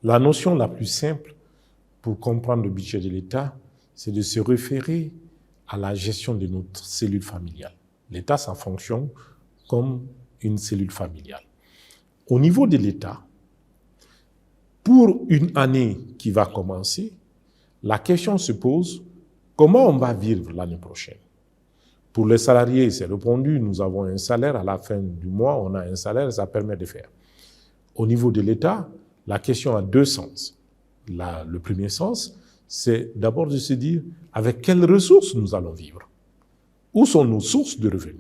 La notion la plus simple pour comprendre le budget de l'État, c'est de se référer à la gestion de notre cellule familiale. L'État, ça fonctionne comme une cellule familiale. Au niveau de l'État, pour une année qui va commencer, la question se pose, comment on va vivre l'année prochaine? Pour les salariés, c'est répondu, nous avons un salaire, à la fin du mois, on a un salaire, ça permet de faire. Au niveau de l'État, la question a deux sens. Le premier sens, c'est d'abord de se dire avec quelles ressources nous allons vivre. Où sont nos sources de revenus?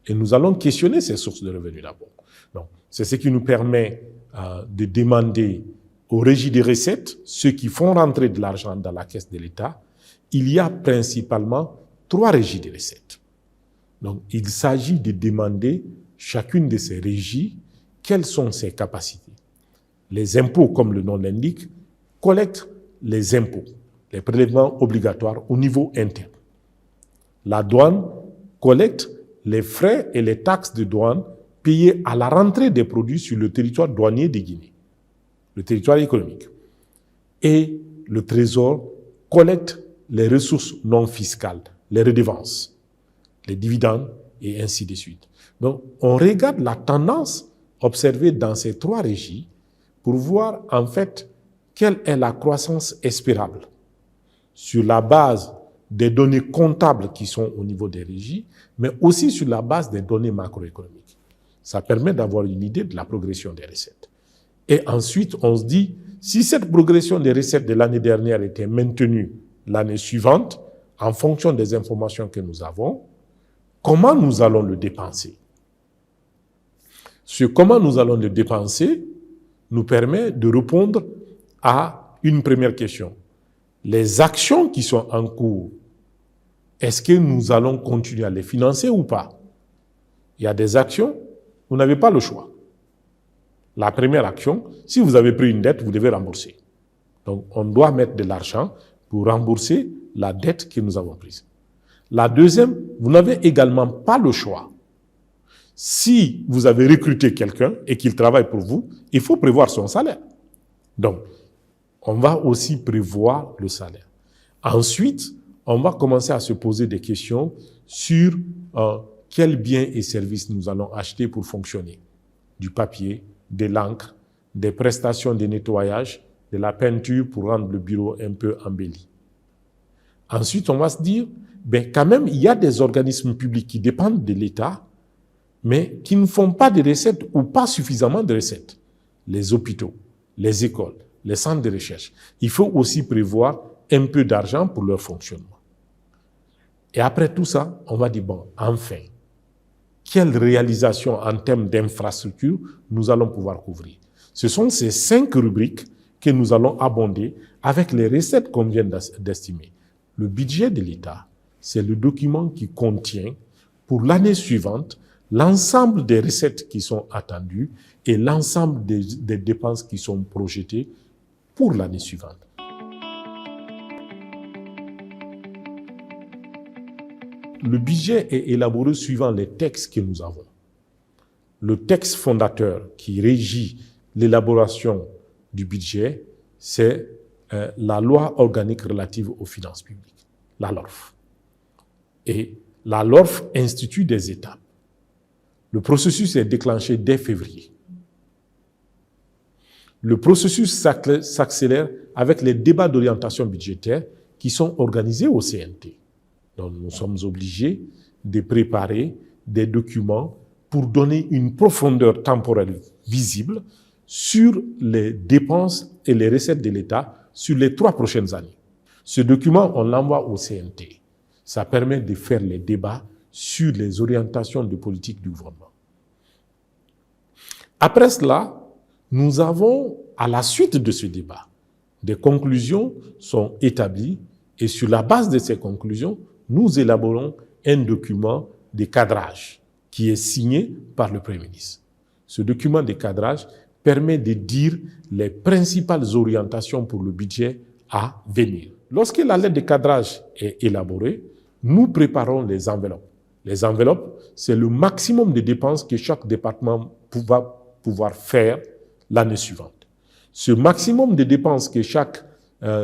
Et nous allons questionner ces sources de revenus d'abord. Donc, c'est ce qui nous permet de demander aux régies des recettes, ceux qui font rentrer de l'argent dans la caisse de l'État. Il y a principalement 3 régies des recettes. Donc, il s'agit de demander chacune de ces régies quelles sont ses capacités. Les impôts, comme le nom l'indique, collectent les impôts, les prélèvements obligatoires au niveau interne. La douane collecte les frais et les taxes de douane payés à la rentrée des produits sur le territoire douanier de Guinée, le territoire économique. Et le Trésor collecte les ressources non fiscales, les redevances, les dividendes et ainsi de suite. Donc, on regarde la tendance observée dans ces 3 régies pour voir en fait quelle est la croissance espérable sur la base des données comptables qui sont au niveau des régies, mais aussi sur la base des données macroéconomiques. Ça permet d'avoir une idée de la progression des recettes. Et ensuite, on se dit, si cette progression des recettes de l'année dernière était maintenue l'année suivante, en fonction des informations que nous avons, comment nous allons le dépenser? Ce comment nous allons le dépenser nous permet de répondre à une première question. Les actions qui sont en cours, est-ce que nous allons continuer à les financer ou pas? Il y a des actions, vous n'avez pas le choix. La première action, si vous avez pris une dette, vous devez rembourser. Donc, on doit mettre de l'argent pour rembourser la dette que nous avons prise. La deuxième, vous n'avez également pas le choix. Si vous avez recruté quelqu'un et qu'il travaille pour vous, il faut prévoir son salaire. Donc, on va aussi prévoir le salaire. Ensuite, on va commencer à se poser des questions sur quels biens et services nous allons acheter pour fonctionner. Du papier, de l'encre, des prestations de nettoyage, de la peinture pour rendre le bureau un peu embelli. Ensuite, on va se dire, ben quand même, il y a des organismes publics qui dépendent de l'État, mais qui ne font pas de recettes ou pas suffisamment de recettes. Les hôpitaux, les écoles, les centres de recherche. Il faut aussi prévoir un peu d'argent pour leur fonctionnement. Et après tout ça, on va dire, bon, enfin, quelle réalisation en termes d'infrastructure nous allons pouvoir couvrir? Ce sont ces 5 rubriques que nous allons abonder avec les recettes qu'on vient d'estimer. Le budget de l'État, c'est le document qui contient, pour l'année suivante, l'ensemble des recettes qui sont attendues et l'ensemble des dépenses qui sont projetées pour l'année suivante. Le budget est élaboré suivant les textes que nous avons. Le texte fondateur qui régit l'élaboration du budget, c'est la loi organique relative aux finances publiques, la LORF. Et la LORF institue des étapes. Le processus est déclenché dès février. Le processus s'accélère avec les débats d'orientation budgétaire qui sont organisés au CNT. Donc, nous sommes obligés de préparer des documents pour donner une profondeur temporelle visible sur les dépenses et les recettes de l'État sur les 3 prochaines années. Ce document, on l'envoie au CNT. Ça permet de faire les débats sur les orientations de politique du gouvernement. Après cela, nous avons, à la suite de ce débat, des conclusions sont établies et sur la base de ces conclusions, nous élaborons un document de cadrage qui est signé par le Premier ministre. Ce document de cadrage permet de dire les principales orientations pour le budget à venir. Lorsque la lettre de cadrage est élaborée, nous préparons les enveloppes. Les enveloppes, c'est le maximum de dépenses que chaque département va pouvoir faire l'année suivante. Ce maximum de dépenses que chaque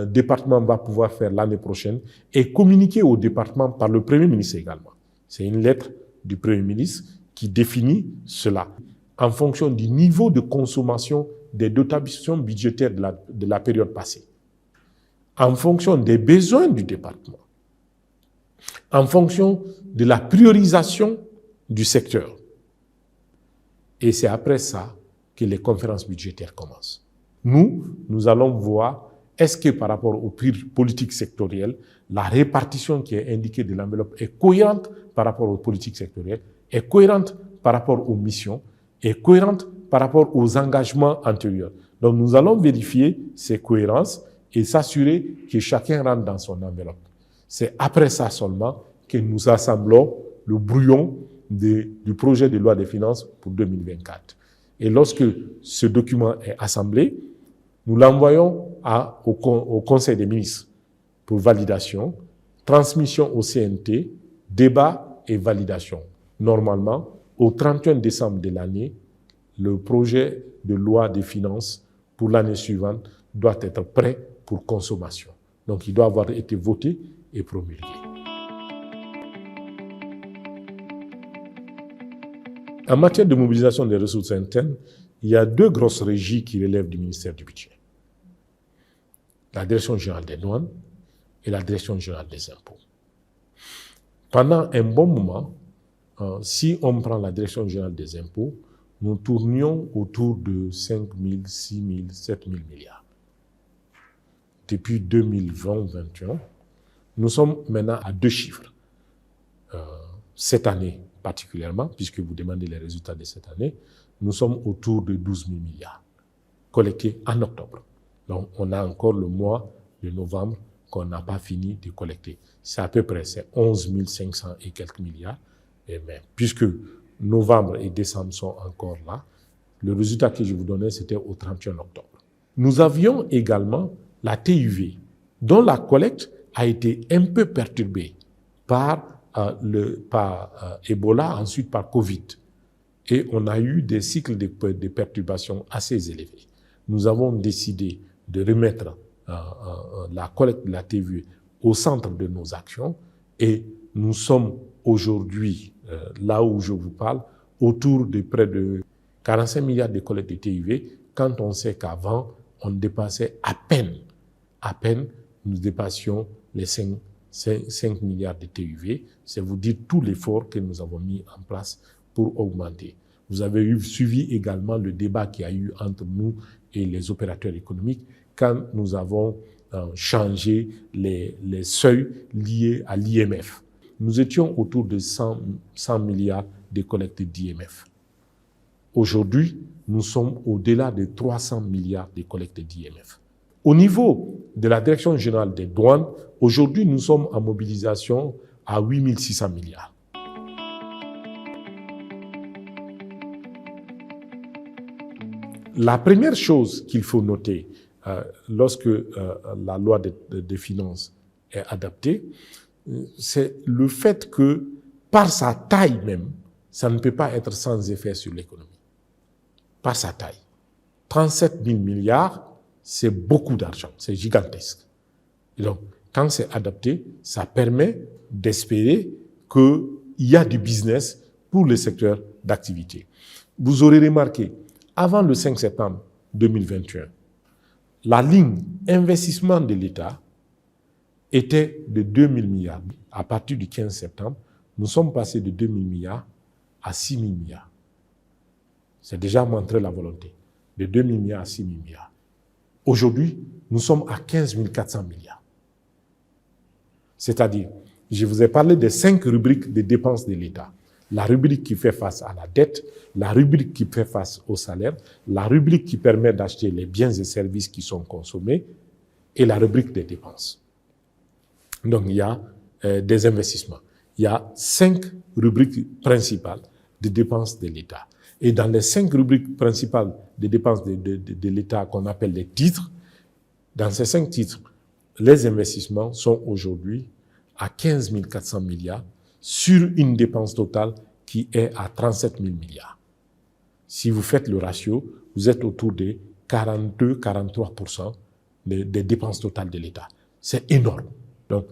département va pouvoir faire l'année prochaine est communiqué au département par le Premier ministre également. C'est une lettre du Premier ministre qui définit cela en fonction du niveau de consommation des dotations budgétaires de la période passée, en fonction des besoins du département, en fonction de la priorisation du secteur. Et c'est après ça que les conférences budgétaires commencent. Nous allons voir est-ce que par rapport aux politiques sectorielles, la répartition qui est indiquée de l'enveloppe est cohérente par rapport aux politiques sectorielles, est cohérente par rapport aux missions, est cohérente par rapport aux engagements antérieurs. Donc nous allons vérifier ces cohérences et s'assurer que chacun rentre dans son enveloppe. C'est après ça seulement que nous assemblons le brouillon du projet de loi des finances pour 2024. Et lorsque ce document est assemblé, nous l'envoyons au Conseil des ministres pour validation, transmission au CNT, débat et validation. Normalement, au 31 décembre de l'année, le projet de loi des finances pour l'année suivante doit être prêt pour consommation. Donc, il doit avoir été voté et promulgué. En matière de mobilisation des ressources internes, il y a deux grosses régies qui relèvent du ministère du Budget. La Direction générale des douanes et la Direction générale des impôts. Pendant un bon moment, si on prend la Direction générale des impôts, nous tournions autour de 5 000, 6 000, 7 000 milliards. Depuis 2020-2021, nous sommes maintenant à deux chiffres. Cette année particulièrement, puisque vous demandez les résultats de cette année, nous sommes autour de 12 000 milliards collectés en octobre. Donc, on a encore le mois de novembre qu'on n'a pas fini de collecter. C'est à peu près, c'est 11 500 et quelques milliards. Mais puisque novembre et décembre sont encore là, le résultat que je vous donnais, c'était au 31 octobre. Nous avions également la TUV, dont la collecte a été un peu perturbée par Ebola, ensuite par Covid. Et on a eu des cycles de perturbations assez élevés. Nous avons décidé de remettre la collecte de la TUV au centre de nos actions et nous sommes aujourd'hui, là où je vous parle, autour de près de 45 milliards de collectes de TUV, quand on sait qu'avant, on dépassait à peine, nous dépassions les 5 milliards de TUV. C'est vous dire tout l'effort que nous avons mis en place pour augmenter. Vous avez suivi également le débat qu'il y a eu entre nous et les opérateurs économiques quand nous avons changé les seuils liés à l'IMF. Nous étions autour de 100 milliards de collectes d'IMF. Aujourd'hui, nous sommes au-delà de 300 milliards de collectes d'IMF. Au niveau de la Direction générale des douanes, aujourd'hui, nous sommes en mobilisation à 8 600 milliards. La première chose qu'il faut noter lorsque la loi des finances est adaptée, c'est le fait que, par sa taille même, ça ne peut pas être sans effet sur l'économie. Par sa taille. 37 000 milliards, c'est beaucoup d'argent, c'est gigantesque. Et donc, quand c'est adapté, ça permet d'espérer qu'il y a du business pour le secteur d'activité. Vous aurez remarqué, avant le 5 septembre 2021, la ligne investissement de l'État était de 2 000 milliards. À partir du 15 septembre, nous sommes passés de 2 000 milliards à 6 000 milliards. C'est déjà montrer la volonté. De 2 000 milliards à 6 000 milliards. Aujourd'hui, nous sommes à 15 400 milliards. C'est-à-dire, je vous ai parlé des 5 rubriques de dépenses de l'État. La rubrique qui fait face à la dette, la rubrique qui fait face au salaire, la rubrique qui permet d'acheter les biens et services qui sont consommés et la rubrique des dépenses. Donc, il y a des investissements. Il y a 5 rubriques principales de dépenses de l'État. Et dans les 5 rubriques principales de dépenses de l'État qu'on appelle les titres, dans ces 5 titres, les investissements sont aujourd'hui à 15 400 milliards sur une dépense totale qui est à 37 000 milliards. Si vous faites le ratio, vous êtes autour de 42-43% des dépenses totales de l'État. C'est énorme. Donc,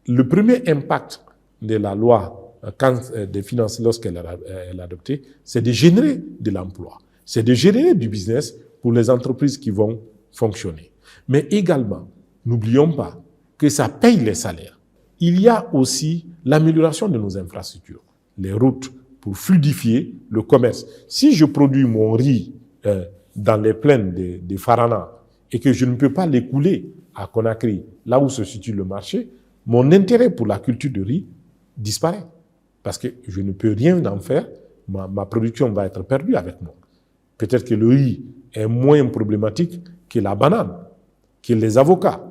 le premier impact de la loi des finances lorsqu'elle est adoptée, c'est de générer de l'emploi. C'est de générer du business pour les entreprises qui vont fonctionner. Mais également, n'oublions pas que ça paye les salaires. Il y a aussi l'amélioration de nos infrastructures, les routes pour fluidifier le commerce. Si je produis mon riz dans les plaines de Farana et que je ne peux pas l'écouler à Conakry, là où se situe le marché, mon intérêt pour la culture de riz disparaît. Parce que je ne peux rien en faire, ma production va être perdue avec moi. Peut-être que le riz est moins problématique que la banane, que les avocats.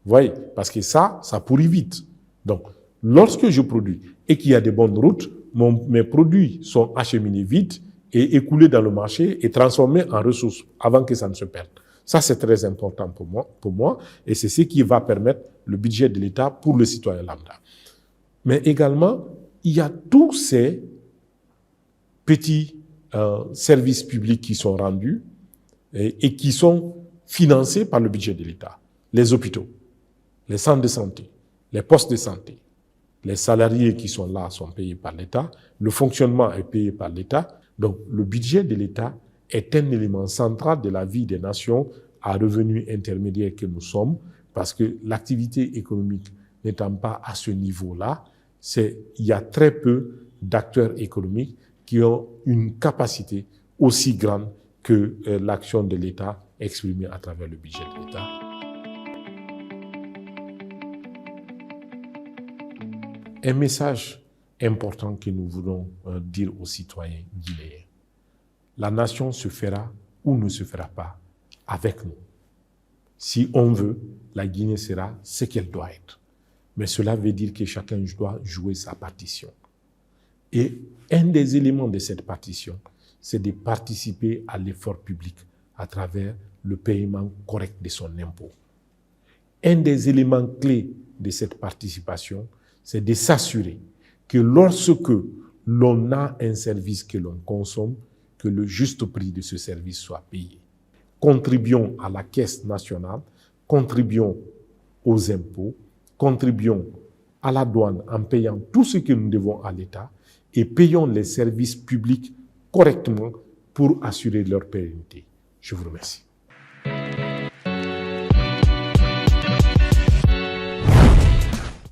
Vous voyez, parce que ça pourrit vite. Donc, lorsque je produis et qu'il y a de bonnes routes, mes produits sont acheminés vite et écoulés dans le marché et transformés en ressources avant que ça ne se perde. Ça, c'est très important pour moi et c'est ce qui va permettre le budget de l'État pour le citoyen lambda. Mais également, il y a tous ces petits services publics qui sont rendus et qui sont financés par le budget de l'État. Les hôpitaux, les centres de santé, les postes de santé, les salariés qui sont là sont payés par l'État, le fonctionnement est payé par l'État. Donc, le budget de l'État est un élément central de la vie des nations à revenus intermédiaires que nous sommes, parce que l'activité économique n'étant pas à ce niveau-là, il y a très peu d'acteurs économiques qui ont une capacité aussi grande que l'action de l'État exprimée à travers le budget de l'État. Un message important que nous voulons dire aux citoyens guinéens. La nation se fera ou ne se fera pas avec nous. Si on veut, la Guinée sera ce qu'elle doit être. Mais cela veut dire que chacun doit jouer sa partition. Et un des éléments de cette partition, c'est de participer à l'effort public à travers le paiement correct de son impôt. Un des éléments clés de cette participation, c'est de s'assurer que lorsque l'on a un service que l'on consomme, que le juste prix de ce service soit payé. Contribuons à la caisse nationale, contribuons aux impôts, contribuons à la douane en payant tout ce que nous devons à l'État et payons les services publics correctement pour assurer leur pérennité. Je vous remercie.